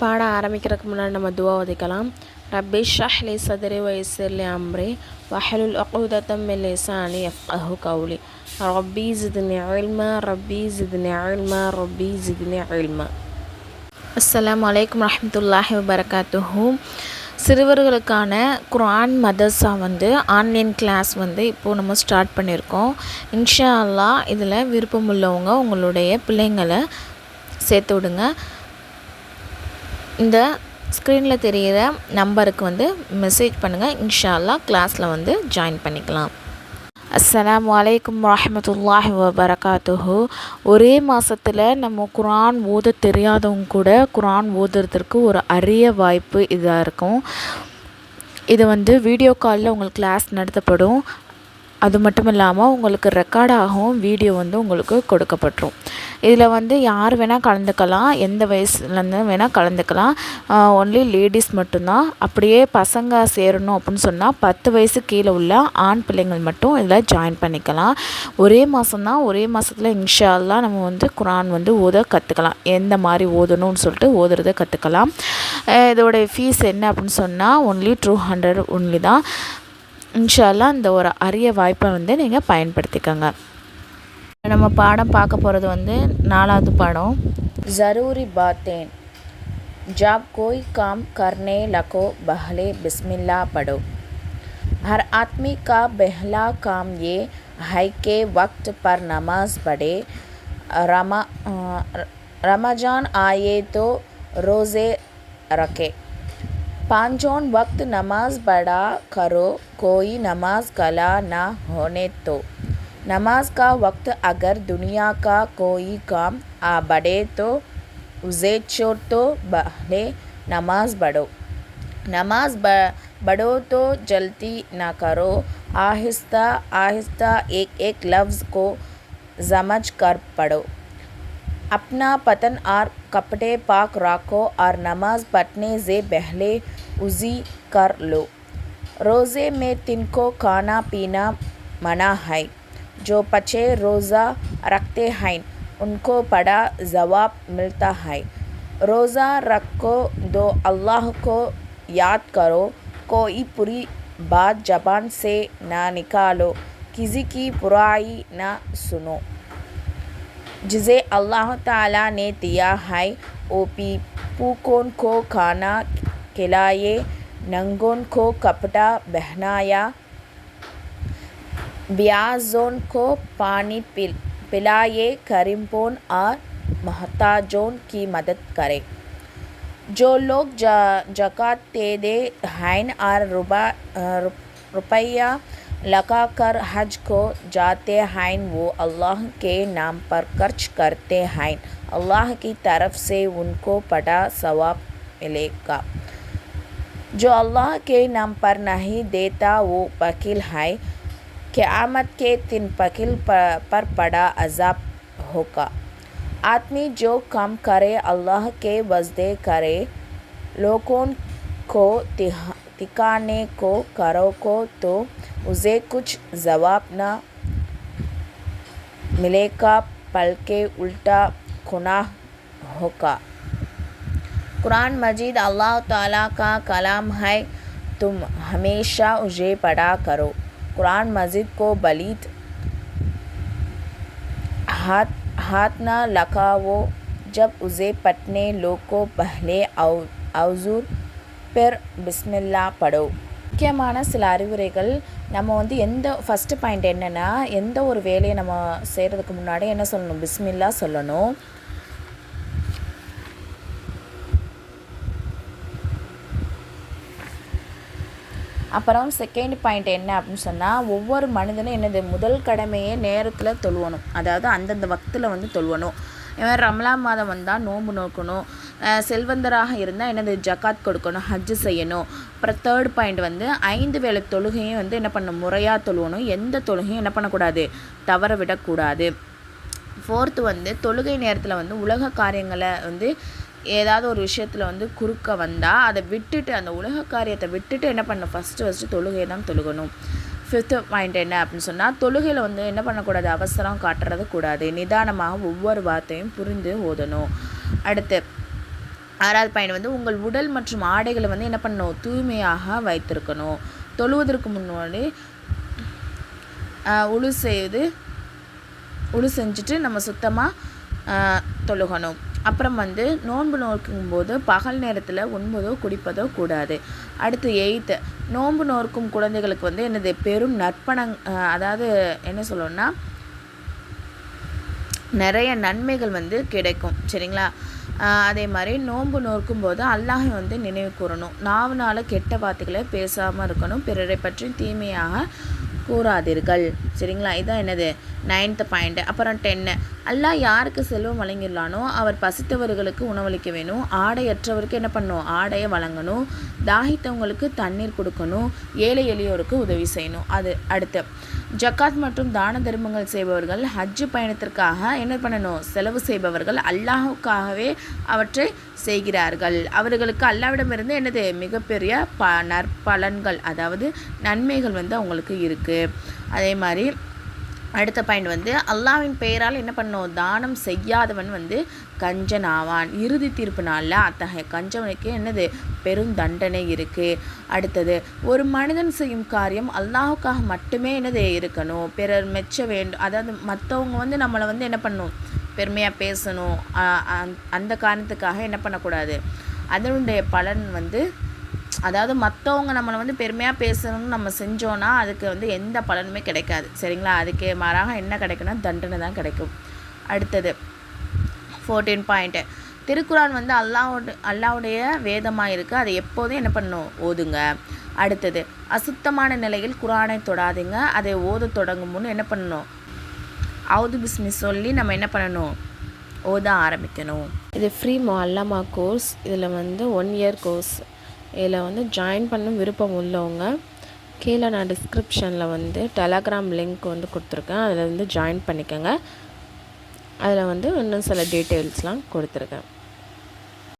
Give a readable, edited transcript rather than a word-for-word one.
பாடம் ஆரம்பிக்கிறதுக்கு முன்னாடி நம்ம துவா ஓதிக்கலாம். ரப்பி ஷ்ரஹ் லி சத்ரி வயஸ்ஸிர் லி அம்ரி வஹ்லுல் உக்தத்தம் மின் லிசானி யஃப்கஹு கௌலி ரப்பி ஜித்னி இல்மா ரப்பி ஜித்னி இல்மா ரப்பி ஜித்னி இல்மா. அஸ்ஸலாமு அலைக்கும் வரஹ்மத்துல்லாஹி வபரகாத்துஹு. சிறுவர்களுக்கான குர்ஆன் மதர்ஸா ஆன்லைன் கிளாஸ் இப்போது நம்ம ஸ்டார்ட் பண்ணியிருக்கோம். இன்ஷா அல்லாஹ் இதில் விருப்பமுள்ளவங்க உங்களுடைய பிள்ளைங்களை சேர்த்து விடுங்க. இந்த ஸ்க்ரீனில் தெரிகிற நம்பருக்கு மெசேஜ் பண்ணுங்கள். இன்ஷா அல்லாஹ் கிளாஸில் ஜாயின் பண்ணிக்கலாம். அஸ்ஸலாமு அலைக்கும் வரஹ்மத்துல்லாஹி வபரகாத்துஹு. ஒரே மாதத்தில் நம்ம குர்ஆன் ஓத தெரியாதவங்க கூட குர்ஆன் ஓதுறதுக்கு ஒரு அரிய வாய்ப்பு இதாக இருக்கும். இது வீடியோ காலில் உங்களுக்கு கிளாஸ் நடத்தப்படும். அது மட்டும் இல்லாமல் உங்களுக்கு ரெக்கார்டாகவும் வீடியோ உங்களுக்கு கொடுக்கப்பட்டுரும். இதில் யார் வேணால் கலந்துக்கலாம், எந்த வயசுலேருந்து வேணால் கலந்துக்கலாம். ஒன்லி லேடிஸ் மட்டும்தான். அப்படியே பசங்க சேரணும் அப்படின்னு சொன்னால் 10 வயசு கீழே உள்ள ஆண் பிள்ளைங்கள் மட்டும் இதில் ஜாயின் பண்ணிக்கலாம். ஒரே மாதம்தான். ஒரே மாதத்தில் இன்ஷா அல்லாஹ் நம்ம குர்ஆன் ஓத கற்றுக்கலாம். எந்த மாதிரி ஓதணும்னு சொல்லிட்டு ஓதுறதை கற்றுக்கலாம். இதோடைய ஃபீஸ் என்ன அப்படின்னு சொன்னால் ஒன்லி 200 ஒன்லி தான். இன்ஷா அல்லாஹ் இந்த ஒரு அரிய வாய்ப்பை நீங்கள் பயன்படுத்திக்கோங்க. நம்ம பாடம் பார்க்க போகிறது 4வது பாடம். ज़रूरी बातें जब कोई काम करने लगो पहले बिस्मिल्लाह पढ़ो. हर आदमी का पहला काम ये है कि वक्त पर नमाज पढ़े. रमज़ान आए तो रोज़े रखे. पाँचों वक्त नमाज पढ़ा करो, कोई नमाज कला ना होने तो. नमाज का वक्त अगर दुनिया का कोई काम आ बढ़े तो उसे छोड़ तो पहले नमाज पढ़ो. नमाज पढ़ो तो जल्दी ना करो, आहिस्ता आहिस्ता एक एक लफ्ज़ को समझ कर पढ़ो. अपना बदन और कपड़े पाक रखो और नमाज पढ़ने से पहले वज़ू कर लो. रोज़े में 3 को खाना पीना मना है. जो बच्चे रोज़ा रखते हैं उनको बड़ा जवाब मिलता है. रोज़ा रखो तो अल्लाह को याद करो. कोई बुरी बात ज़बान से ना निकालो, किसी की बुराई ना सुनो. जिसे अल्लाह ताला ने दिया है वो भूखों को खाना खिलाए, नंगों को कपड़ा पहनाया, ब्याज़ों को पानी पिलाए, गरीबों और मोहताजों की मदद करे. जो लोग ज़कात देते हैं और रुपया लगाकर हज को जाते हैं वो अल्लाह के नाम पर खर्च करते हैं. अल्लाह की तरफ से उनको बड़ा सवाब मिलेगा. जो अल्लाह के नाम पर नहीं देता वो बकील है. क़यामत के दिन बकील पर बड़ा अज़ाब होगा. आदमी जो काम करे अल्लाह के वस्ते करे, लोगों को दिखाने को करो को तो उसे कुछ जवाब न मिलेगा बल्कि उल्टा गुनाह होगा. कुरान मजीद अल्लाह ताला का कलाम है. तुम हमेशा उसे पढ़ा करो. कुरान मजीद को बलीद हाथ न लगाओ. जब उसे पढ़ने लोगों पहले औज़ू फिर बिस्मिल्लाह पढ़ो. முக்கியமான சில அறிவுரைகள். நம்ம எந்த ஃபஸ்ட்டு பாயிண்ட் என்னென்னா, எந்த ஒரு வேலையை நம்ம செய்கிறதுக்கு முன்னாடி என்ன சொல்லணும்? பிஸ்மில்லா சொல்லணும். அப்புறம் செகண்ட் பாயிண்ட் என்ன அப்படின்னு சொன்னால், ஒவ்வொரு மனிதனும் என்னது முதல் கடமையை நேரத்தில் தொழுவணும். அதாவது அந்தந்த வக்தில் தொழுவணும். இவன் ரமலான் மாதம் வந்தால் நோன்பு நோக்கணும். செல்வந்தராக இருந்தால் என்னது ஜக்காத் கொடுக்கணும், ஹஜ்ஜு செய்யணும். அப்புறம் தேர்ட் பாயிண்ட் 5 வேளை தொழுகையும் என்ன பண்ணணும்? முறையாக தொழுவணும். எந்த தொழுகையும் என்ன பண்ணக்கூடாது? தவற விடக்கூடாது. ஃபோர்த்து தொழுகை நேரத்தில் உலக காரியங்களை ஏதாவது ஒரு விஷயத்தில் குறுக்க வந்தால் அதை விட்டுட்டு, அந்த உலக காரியத்தை விட்டுட்டு என்ன பண்ணணும்? ஃபஸ்ட்டு தொழுகையை தான் தொழுகணும். ஃபிஃப்த்து பாயிண்ட் என்ன அப்படின்னு சொன்னால், தொழுகையில் என்ன பண்ணக்கூடாது? அவசரம் காட்டுறது கூடாது. நிதானமாக ஒவ்வொரு வார்த்தையும் புரிந்து ஓதணும். அடுத்து 6வது பாயிண்ட் வந்து உங்கள் உடல் மற்றும் ஆடைகளை வந்து என்ன பண்ணணும், தூய்மையாக வைத்திருக்கணும். தொழுவதற்கு முன்னாடி உழு செஞ்சுட்டு நம்ம சுத்தமாக தொழுகணும். அப்புறம் வந்து நோன்பு நோக்கும்போது பகல் நேரத்தில் உண்பதோ குடிப்பதோ கூடாது. அடுத்து 8th, நோன்பு நோக்கும் குழந்தைகளுக்கு வந்து என்னது பெரும் அதாவது என்ன சொல்லணும்னா நிறைய நன்மைகள் வந்து கிடைக்கும். சரிங்களா? அதே மாதிரி நோன்பு நோக்கும்போது அல்லாஹை வந்து நினைவு கூறணும். நாவுனால கெட்ட வார்த்தைகளை பேசாமல் இருக்கணும். பிறரை பற்றி தீமையாக கூறாதீர்கள். சரிங்களா? இதான் என்னது 9th பாயிண்ட். அப்புறம் 10, அல்லாஹ் யாருக்கு செல்வம் வழங்கிடலானோ அவர் பசித்தவர்களுக்கு உணவளிக்க வேணும். ஆடையற்றவருக்கு என்ன பண்ணணும், ஆடையை வழங்கணும். தாகித்தவங்களுக்கு தண்ணீர் கொடுக்கணும். ஏழை எளியோருக்கு உதவி செய்யணும். அது அடுத்து ஜக்காத் மற்றும் தான தர்மங்கள் செய்பவர்கள், ஹஜ்ஜு பயணத்திற்காக என்ன பண்ணணும், செலவு செய்பவர்கள் அல்லாஹுக்காகவே அவற்றை செய்கிறார்கள். அவர்களுக்கு அல்லாவிடமிருந்து என்னது மிகப்பெரிய நற்பலன்கள், அதாவது நன்மைகள் வந்து அவங்களுக்கு இருக்குது. அதே மாதிரி அடுத்த பாயிண்ட் வந்து அல்லாஹ்வின் பெயரால் என்ன பண்ணணும், தானம் செய்யாதவன் வந்து கஞ்சன் ஆவான். இறுதி தீர்ப்பு நாளில் அத்தகைய கஞ்சவனுக்கு என்னது பெரும் தண்டனை இருக்குது. அடுத்தது ஒரு மனிதன் செய்யும் காரியம் அல்லாஹுக்காக மட்டுமே என்னது இருக்கணும். பிறர் மெச்ச வேண்டும், அதாவது மற்றவங்க வந்து நம்மளை வந்து என்ன பண்ணணும், பெருமையாக பேசணும். அந்த காரணத்துக்காக என்ன பண்ணக்கூடாது, அதனுடைய பலன் வந்து அதாவது மற்றவங்க நம்மளை வந்து பெருமையாக பேசணும்னு நம்ம செஞ்சோன்னா அதுக்கு வந்து எந்த பலனுமே கிடைக்காது. சரிங்களா? அதுக்கு மாறாக என்ன கிடைக்குன்னா தண்டனை தான் கிடைக்கும். அடுத்தது 14 பாயிண்ட், திருக்குரான் வந்து அல்லாவுடைய வேதமாக இருக்குது. அதை எப்போதும் என்ன பண்ணணும், ஓதுங்க. அடுத்தது அசுத்தமான நிலையில் குரானை தொடாதீங்க. அதை ஓத தொடங்கும் முன் என்ன பண்ணணும், அவுது பிஸ்மி சொல்லி நம்ம என்ன பண்ணணும், ஓத ஆரம்பிக்கணும். இது ஃப்ரீ முஅல்லமா கோர்ஸ். இதில் வந்து 1 இயர் கோர்ஸ். இதில் வந்து ஜாயின் பண்ண விருப்பம் உள்ளவங்க கீழே நான் டிஸ்கிரிப்ஷனில் வந்து டெலகிராம் லிங்க் வந்து கொடுத்துருக்கேன். அதில் வந்து ஜாயின் பண்ணிக்கோங்க. அதில் வந்து இன்னும் சில டீட்டெயில்ஸ்லாம் கொடுத்துருக்கேன்.